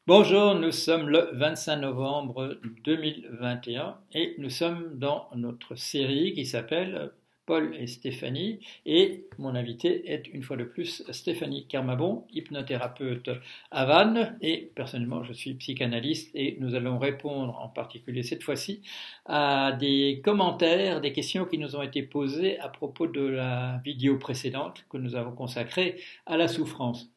Bonjour, nous sommes le 25 novembre 2021 et nous sommes dans notre série qui s'appelle Paul et Stéphanie et mon invité est une fois de plus Stéphanie Kermabon, hypnothérapeute à Vannes et personnellement je suis psychanalyste et nous allons répondre en particulier cette fois-ci à des commentaires, des questions qui nous ont été posées à propos de la vidéo précédente que nous avons consacrée à la souffrance.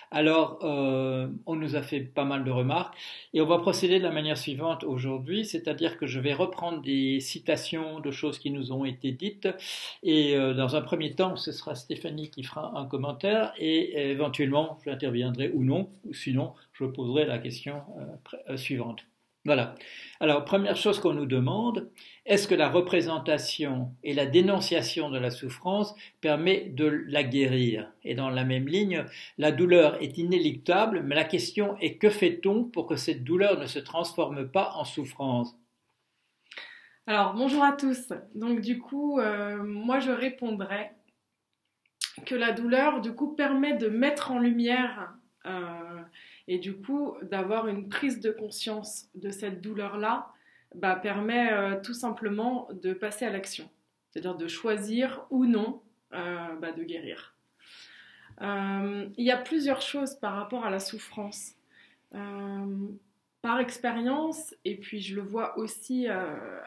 Alors, on nous a fait pas mal de remarques et on va procéder de la manière suivante aujourd'hui, c'est-à-dire que je vais reprendre des citations de choses qui nous ont été dites et dans un premier temps, ce sera Stéphanie qui fera un commentaire et éventuellement, j'interviendrai ou non, ou sinon, je poserai la question suivante. Voilà. Alors, première chose qu'on nous demande, est-ce que la représentation et la dénonciation de la souffrance permet de la guérir? Et dans la même ligne, la douleur est inéluctable, mais la question est que fait-on pour que cette douleur ne se transforme pas en souffrance? Alors, bonjour à tous. Donc, du coup, moi, je répondrais que la douleur, du coup, permet de mettre en lumière et du coup, d'avoir une prise de conscience de cette douleur-là, permet tout simplement de passer à l'action. C'est-à-dire de choisir ou non de guérir. Il y a plusieurs choses par rapport à la souffrance. Par expérience, et puis je le vois aussi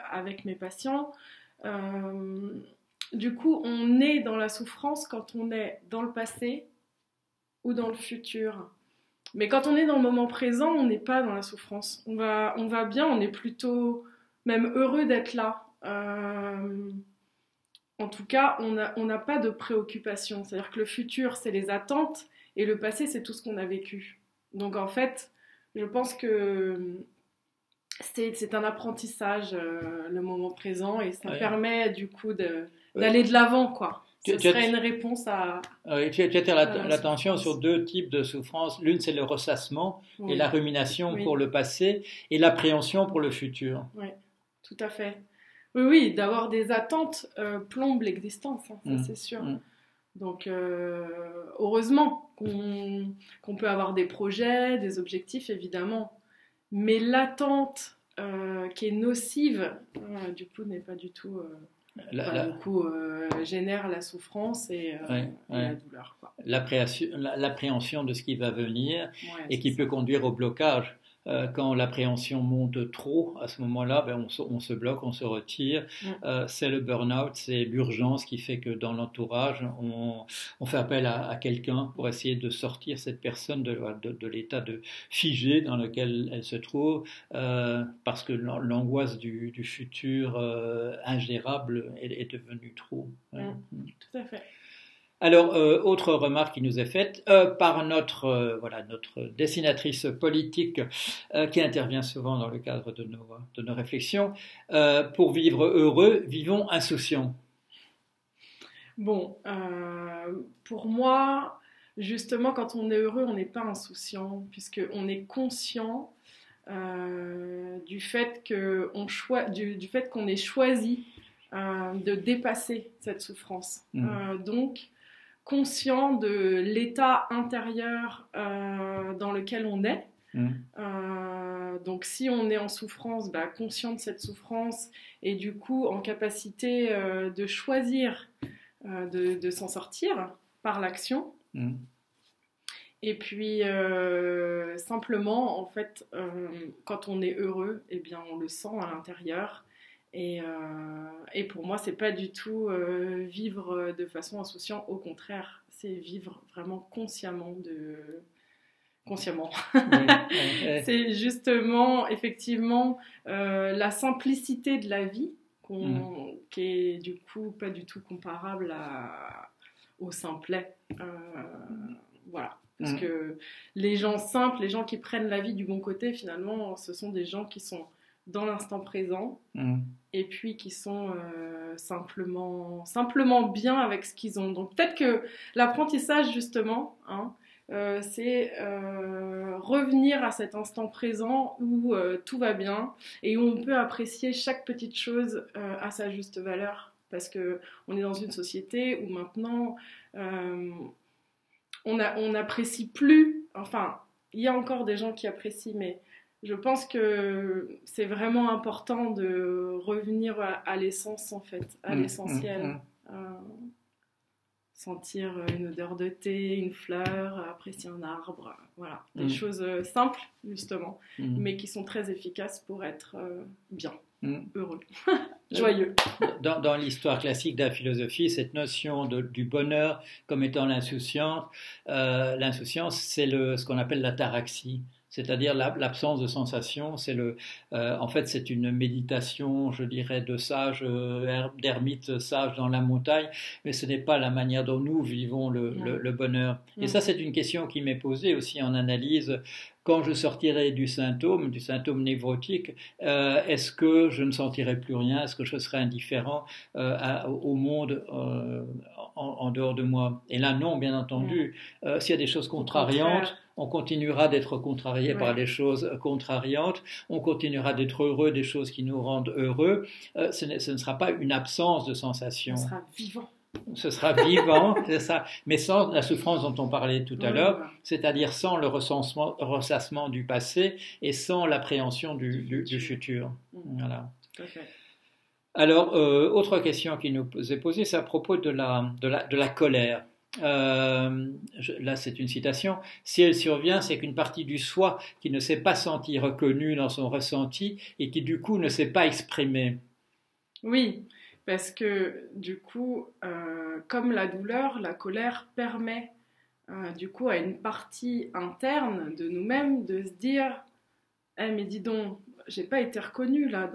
avec mes patients, du coup, on est dans la souffrance quand on est dans le passé ou dans le futur. Mais quand on est dans le moment présent, on n'est pas dans la souffrance. On va bien, on est plutôt même heureux d'être là. En tout cas, on n'a pas de préoccupation. C'est-à-dire que le futur, c'est les attentes, et le passé, c'est tout ce qu'on a vécu. Donc en fait, je pense que c'est un apprentissage, le moment présent, et ça permet du coup d'aller de l'avant, quoi. Ce serait une réponse à... Tu attires l'attention sur deux types de souffrance. L'une, c'est le ressassement et la rumination pour le passé et l'appréhension pour le futur. Oui, tout à fait. Oui, d'avoir des attentes plombe l'existence, hein, ça c'est sûr. Donc, heureusement qu'on peut avoir des projets, des objectifs, évidemment. Mais l'attente qui est nocive, du coup, n'est pas du tout... génère la souffrance et la douleur. L'appréhension de ce qui va venir et qui peut conduire au blocage. Quand l'appréhension monte trop, à ce moment-là, on se bloque, on se retire. C'est le burn-out, c'est l'urgence qui fait que dans l'entourage, on fait appel à quelqu'un pour essayer de sortir cette personne de l'état de figé dans lequel elle se trouve, parce que l'angoisse du futur ingérable est devenue trop. Tout à fait. Alors, autre remarque qui nous est faite par notre dessinatrice politique qui intervient souvent dans le cadre de nos réflexions. Pour vivre heureux, vivons insouciants. Bon, pour moi, justement, quand on est heureux, on n'est pas insouciant, puisqu'on est conscient du fait qu'on ait choisi de dépasser cette souffrance. Donc, conscient de l'état intérieur dans lequel on est. Donc si on est en souffrance, conscient de cette souffrance et du coup en capacité de choisir de s'en sortir par l'action. Et puis simplement en fait quand on est heureux, eh bien on le sent à l'intérieur. Et pour moi, c'est pas du tout vivre de façon insouciante, au contraire, c'est vivre vraiment consciemment. C'est justement, effectivement, la simplicité de la vie qui est du coup pas du tout comparable au simplet. Voilà. Parce que les gens simples, les gens qui prennent la vie du bon côté, finalement, ce sont des gens qui sont dans l'instant présent et puis qui sont simplement bien avec ce qu'ils ont. Donc peut-être que l'apprentissage justement, c'est revenir à cet instant présent où tout va bien et où on peut apprécier chaque petite chose à sa juste valeur, parce qu'on est dans une société où maintenant on n'apprécie plus, enfin il y a encore des gens qui apprécient, mais je pense que c'est vraiment important de revenir à l'essence, en fait, à l'essentiel. Sentir une odeur de thé, une fleur, apprécier un arbre, voilà. Des choses simples, justement, mais qui sont très efficaces pour être bien, heureux, joyeux. Dans l'histoire classique de la philosophie, cette notion du bonheur comme étant l'insouciance, c'est ce qu'on appelle l'ataraxie. C'est-à-dire l'absence de sensation. En fait, c'est une méditation, je dirais, de sage, d'ermite sage dans la montagne, mais ce n'est pas la manière dont nous vivons le bonheur. Et ça, c'est une question qui m'est posée aussi en analyse. Quand je sortirai du symptôme névrotique, est-ce que je ne sentirai plus rien? Est-ce que je serai indifférent au monde en dehors de moi? Et là, non, bien entendu. S'il y a des choses contrariantes, on continuera d'être contrarié par les choses contrariantes, on continuera d'être heureux des choses qui nous rendent heureux. Ce ne sera pas une absence de sensation. On sera vivant. Ce sera vivant, c'est ça, mais sans la souffrance dont on parlait tout à l'heure, c'est-à-dire sans le ressassement du passé et sans l'appréhension du futur. Voilà. Alors, autre question qui nous est posée, c'est à propos de la colère. Là, c'est une citation. Si elle survient, c'est qu'une partie du soi qui ne s'est pas senti reconnue dans son ressenti et qui du coup ne s'est pas exprimée. Oui. Parce que du coup, comme la douleur, la colère permet du coup à une partie interne de nous-mêmes de se dire mais dis donc, j'ai pas été reconnue là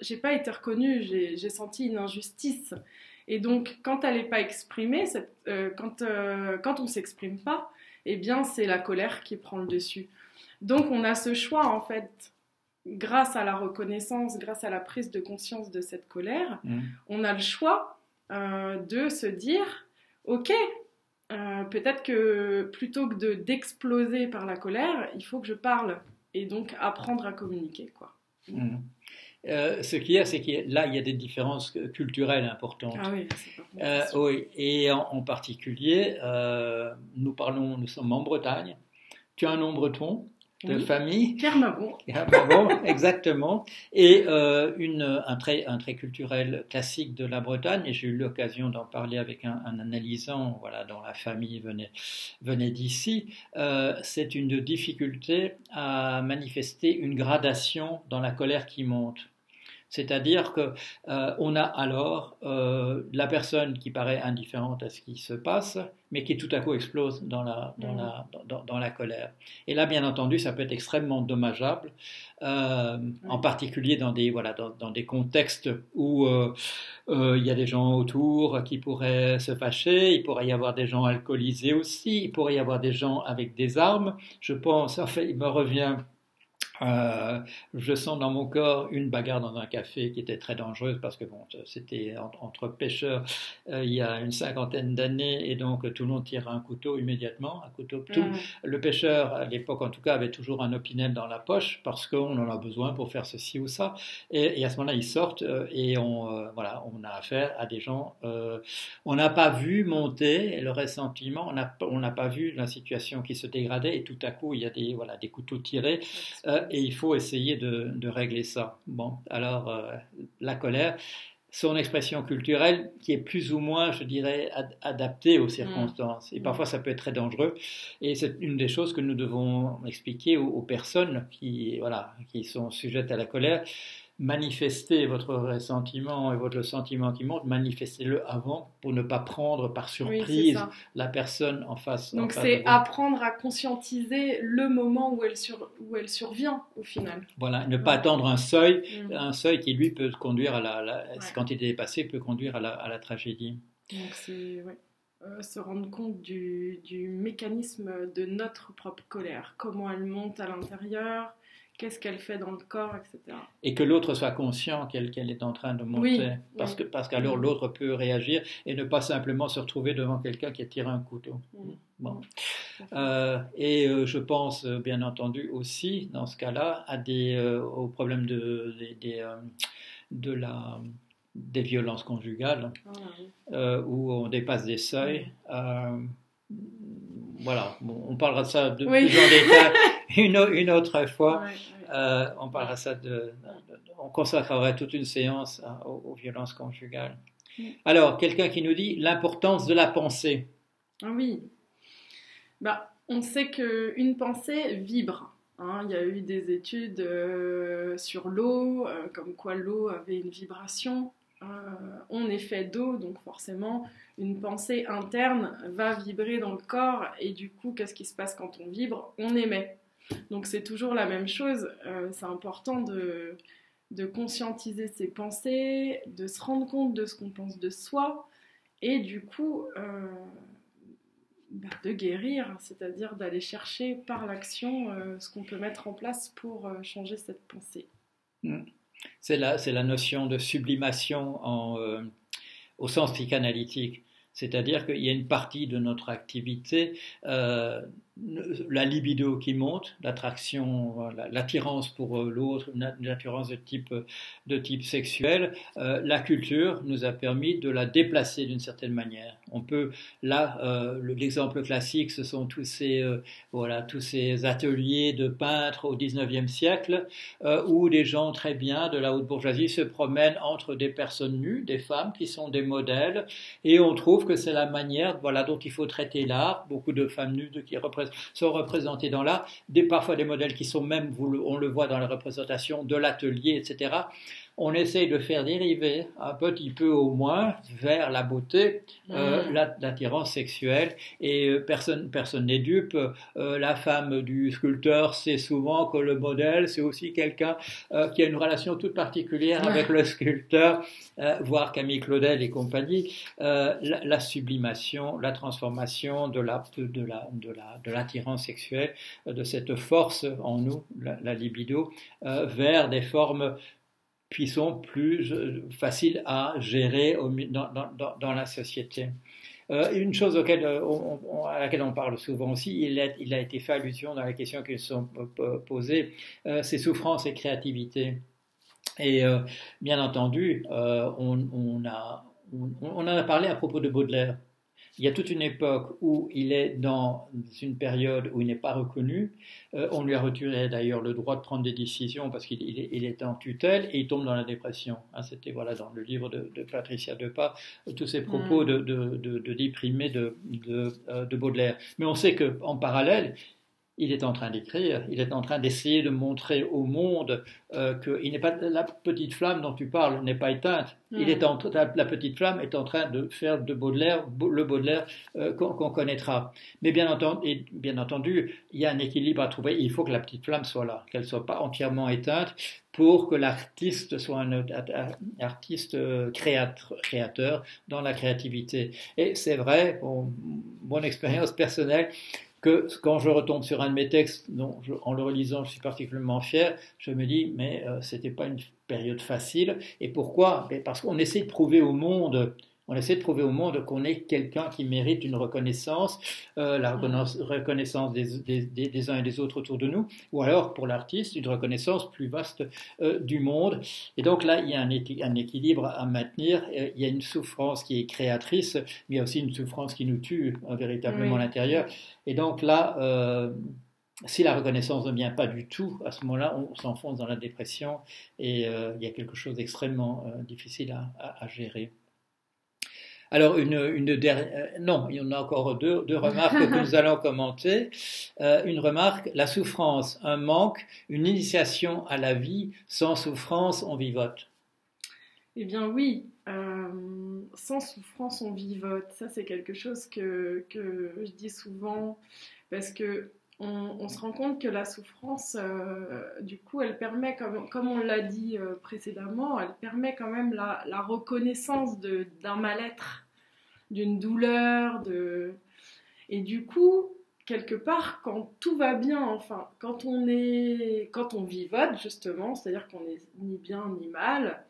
j'ai pas été reconnue, j'ai senti une injustice. Et donc, quand elle n'est pas exprimée, quand on s'exprime pas, eh bien, c'est la colère qui prend le dessus. Donc, on a ce choix en fait. Grâce à la reconnaissance, grâce à la prise de conscience de cette colère, on a le choix de se dire ok, peut-être que plutôt que d'exploser par la colère, il faut que je parle et donc apprendre à communiquer, quoi. Ce qu'il y a, c'est que là, il y a des différences culturelles importantes. Ah oui, c'est pas oui, et en particulier, nous sommes en Bretagne. Tu as un nom breton de famille. Kermabon. Kermabon, exactement. Et un trait culturel classique de la Bretagne, et j'ai eu l'occasion d'en parler avec un analysant, voilà, dont la famille venait d'ici, c'est une difficulté à manifester une gradation dans la colère qui monte. C'est-à-dire qu'on a alors la personne qui paraît indifférente à ce qui se passe, mais qui tout à coup explose dans la colère. Et là, bien entendu, ça peut être extrêmement dommageable, en particulier dans des contextes où il y a des gens autour qui pourraient se fâcher, il pourrait y avoir des gens alcoolisés aussi, il pourrait y avoir des gens avec des armes. Je pense, enfin, il me revient... je sens dans mon corps une bagarre dans un café qui était très dangereuse parce que bon, c'était entre pêcheurs il y a une 50aine d'années et donc tout le monde tire un couteau immédiatement, le pêcheur à l'époque en tout cas avait toujours un opinel dans la poche parce qu'on en a besoin pour faire ceci ou ça et à ce moment-là ils sortent et on a affaire à des gens on n'a pas vu monter le ressentiment, on n'a pas vu la situation qui se dégradait et tout à coup il y a des couteaux tirés et il faut essayer de régler ça. Bon, alors la colère, son expression culturelle qui est plus ou moins, je dirais, adaptée aux circonstances. Et parfois ça peut être très dangereux. Et c'est une des choses que nous devons expliquer aux personnes qui sont sujettes à la colère. Manifestez votre ressentiment et votre sentiment qui monte, manifestez-le avant pour ne pas prendre par surprise la personne en face. Donc c'est apprendre à conscientiser le moment où elle survient au final. Voilà, ne pas attendre un seuil qui lui peut conduire quand il est dépassé, peut conduire à la tragédie. Donc c'est se rendre compte du mécanisme de notre propre colère, comment elle monte à l'intérieur. Qu'est-ce qu'elle fait dans le corps, etc. Et que l'autre soit conscient qu'elle est en train de monter. Parce qu'alors l'autre peut réagir et ne pas simplement se retrouver devant quelqu'un qui a tiré un couteau. Bon. Et je pense bien entendu aussi, dans ce cas-là, au problème des violences conjugales, où on dépasse des seuils. voilà, bon, on parlera de ça de Oui. plus en détail une autre fois. Ouais. On parlera ça on consacrera toute une séance aux violences conjugales. Alors, quelqu'un qui nous dit l'importance de la pensée. Ah oui. Bah, on sait qu'une pensée vibre. Hein. Il y a eu des études sur l'eau, comme quoi l'eau avait une vibration. On est fait d'eau, donc forcément, une pensée interne va vibrer dans le corps. Et du coup, qu'est-ce qui se passe quand on vibre? On émet. Donc c'est toujours la même chose. C'est important de conscientiser ses pensées, de se rendre compte de ce qu'on pense de soi. Et du coup... de guérir, c'est-à-dire d'aller chercher par l'action ce qu'on peut mettre en place pour changer cette pensée. C'est la notion de sublimation au sens psychanalytique. C'est-à-dire qu'il y a une partie de notre activité, la libido qui monte, l'attraction, l'attirance pour l'autre, une attirance de type sexuel. La culture nous a permis de la déplacer d'une certaine manière. On peut, là, l'exemple classique, ce sont tous ces ateliers de peintres au XIXe siècle, où des gens très bien de la haute bourgeoisie se promènent entre des personnes nues, des femmes qui sont des modèles, et on trouve que c'est la manière, dont il faut traiter l'art. Beaucoup de femmes nues qui sont représentées dans l'art, parfois des modèles qui sont même, on le voit dans la représentation de l'atelier, etc. On essaye de faire dériver un petit peu au moins vers la beauté l'attirance sexuelle, et personne n'est dupe. La femme du sculpteur sait souvent que le modèle c'est aussi quelqu'un qui a une relation toute particulière avec le sculpteur, voire Camille Claudel et compagnie. La sublimation, la transformation de l'attirance sexuelle, de cette force en nous, la libido, vers des formes qui sont plus faciles à gérer dans la société. Une chose à laquelle on parle souvent aussi, il a été fait allusion dans les questions qui sont posées, c'est souffrance et créativité. Et bien entendu, on en a parlé à propos de Baudelaire. Il y a toute une époque où il est dans une période où il n'est pas reconnu. On lui a retiré d'ailleurs le droit de prendre des décisions parce qu'il est en tutelle, et il tombe dans la dépression. C'était dans le livre de Patricia Depas, tous ces propos de déprimé de Baudelaire. Mais on sait qu'en parallèle, il est en train d'écrire, il est en train d'essayer de montrer au monde que la petite flamme dont tu parles n'est pas éteinte. La petite flamme est en train de faire de Baudelaire le Baudelaire qu'on connaîtra. Mais bien entendu, il y a un équilibre à trouver. Il faut que la petite flamme soit là, qu'elle ne soit pas entièrement éteinte, pour que l'artiste soit un artiste créateur dans la créativité. Et c'est vrai, mon expérience personnelle, que quand je retombe sur un de mes textes, en le relisant, je suis particulièrement fier, je me dis, mais c'était pas une période facile. Et pourquoi? Parce qu'on essaie de prouver au monde qu'on est quelqu'un qui mérite une reconnaissance, la reconnaissance des uns et des autres autour de nous, ou alors pour l'artiste, une reconnaissance plus vaste du monde. Et donc là, il y a un équilibre à maintenir. Il y a une souffrance qui est créatrice, mais il y a aussi une souffrance qui nous tue véritablement à l'intérieur. Et donc là, si la reconnaissance ne vient pas du tout, à ce moment-là, on s'enfonce dans la dépression, et il y a quelque chose d'extrêmement difficile à gérer. Alors, non, il y en a encore deux remarques que nous allons commenter. Une remarque, la souffrance, un manque, une initiation à la vie, sans souffrance, on vivote. Eh bien oui, sans souffrance, on vivote. Ça, c'est quelque chose que je dis souvent, parce que on se rend compte que la souffrance, du coup, elle permet, comme on l'a dit précédemment, elle permet quand même la reconnaissance d'un mal-être, d'une douleur, et du coup, quelque part, quand tout va bien, enfin, quand on vivote, justement, c'est-à-dire qu'on n'est ni bien ni mal,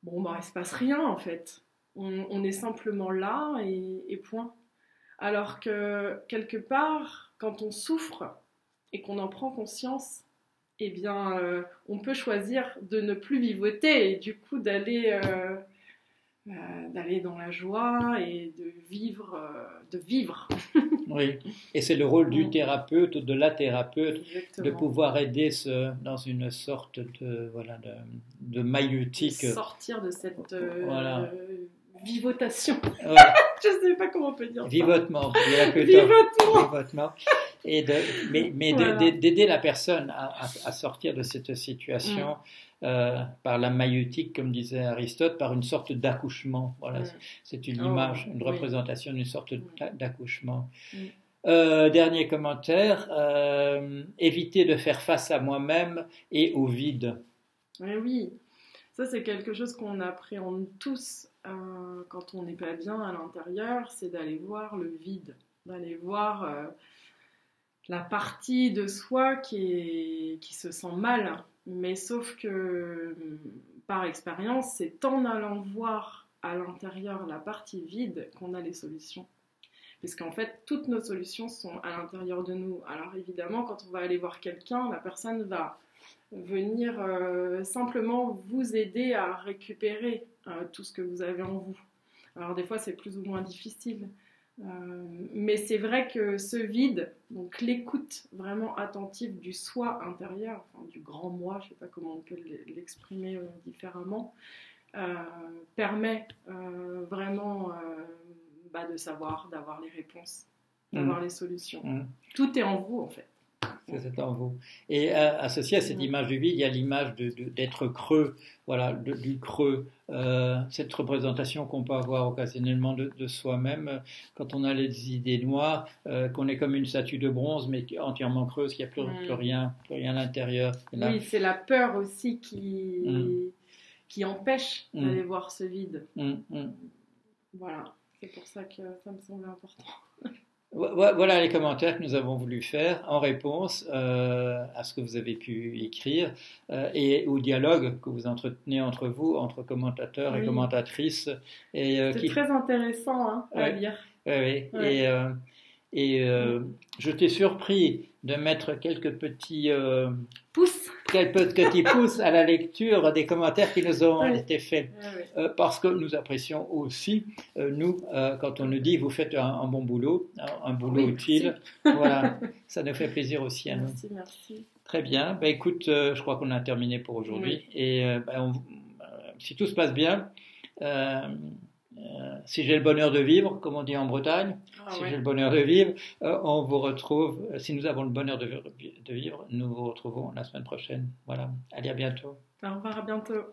bon, bah, il ne se passe rien, en fait. On est simplement là, et point. Alors que, quelque part, quand on souffre et qu'on en prend conscience, eh bien, on peut choisir de ne plus vivoter, et du coup d'aller dans la joie et de vivre. Oui, et c'est le rôle du thérapeute ou de la thérapeute Exactement. de pouvoir aider dans une sorte voilà, de maïeutique. Sortir de cette voilà. vivotation. Voilà. Je ne sais pas comment on peut dire Vivotement. Vivotement. Et d'aider la personne à sortir de cette situation par la maïeutique, comme disait Aristote, par une sorte d'accouchement. Voilà, c'est une image, une représentation d'une sorte d'accouchement. Dernier commentaire, éviter de faire face à moi-même et au vide. Oui, ça c'est quelque chose qu'on appréhende tous quand on n'est pas bien à l'intérieur, c'est d'aller voir le vide, d'aller voir la partie de soi qui se sent mal. Mais sauf que, par expérience, c'est en allant voir à l'intérieur la partie vide qu'on a les solutions. Puisqu'en fait, toutes nos solutions sont à l'intérieur de nous. Alors évidemment, quand on va aller voir quelqu'un, la personne va venir simplement vous aider à récupérer tout ce que vous avez en vous. Alors des fois, c'est plus ou moins difficile. Mais c'est vrai que ce vide, donc l'écoute vraiment attentive du soi intérieur, enfin, du grand moi, je ne sais pas comment on peut l'exprimer différemment, permet vraiment de savoir, d'avoir les réponses, d'avoir les solutions. Tout est en vous en fait. C'est en vous. Et associé à cette image du vide, il y a l'image d'être creux, voilà, du creux. Cette représentation qu'on peut avoir occasionnellement de soi-même, quand on a les idées noires, qu'on est comme une statue de bronze, mais entièrement creuse, qu'il n'y a plus rien à l'intérieur. Là, oui, c'est la peur aussi qui empêche d'aller voir ce vide. Voilà, c'est pour ça que ça me semble important. Voilà les commentaires que nous avons voulu faire en réponse à ce que vous avez pu écrire et au dialogue que vous entretenez entre vous, entre commentateurs et commentatrices. C'est très intéressant à lire. Oui. Et je t'ai surpris de mettre quelques petits pouces à la lecture des commentaires qui nous ont été faits. Parce que nous apprécions aussi, nous, quand on nous dit vous faites un bon boulot, un boulot utile. Voilà, ça nous fait plaisir aussi à nous. Merci. Très bien. Écoute, je crois qu'on a terminé pour aujourd'hui. Et si tout se passe bien, si j'ai le bonheur de vivre, comme on dit en Bretagne, j'ai le bonheur de vivre, on vous retrouve, si nous avons le bonheur de vivre, nous vous retrouvons la semaine prochaine. Voilà, allez, à bientôt. Au revoir, à bientôt.